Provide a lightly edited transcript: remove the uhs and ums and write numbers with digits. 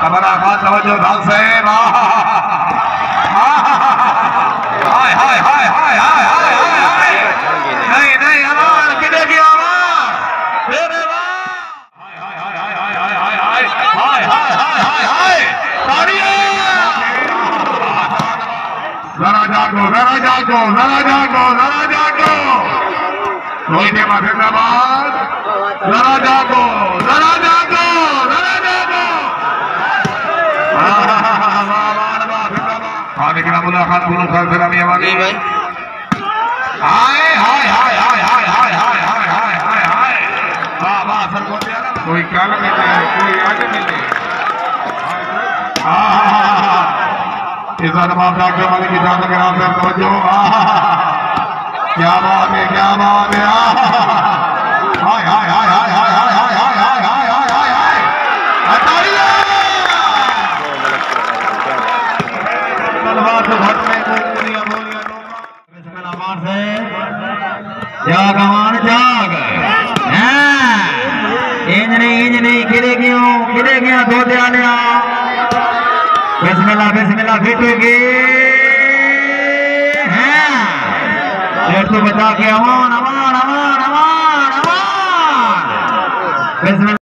हमारा खास तवज्जो ढंग से हाय हाय हाय हाय हाय हाय हाय नहीं नहीं अमान किधर की अमान तेरे हाय हाय हाय हाय हाय हाय हाय हाय हाय हाय हाय तालियां जरा जागो जरा जागो जरा जागो जरा जागो रोहित जिंदाबाद जरा जागो जरा जागो जरा जागो लेकिन मुलाकात दोनों खान से रमी आवाज़ भाई हाय हाय हाय हाय हाय हाय हाय हाय हाय हाय हाय वाह वाह सर को कोई क्या मिलते हैं कोई आगे मिलते हैं इस अनमाफ डॉक्टर वाले की जान लगे आप तवज्जो क्या बात है क्या बात है हाय हाय हाय हाय हाय हाय हाय हाय हाय हाय हाय हाय हाय तालियां तलवार से घट में गोलियां गोलियां इसमें अमान से जाग अमान जाग इंज नहीं किरे गया दो दिया बिस्मिल्लाह फिटोगे हैं तो बचा के अमान अमान अमान अमान अमान बिस्मिल्लाह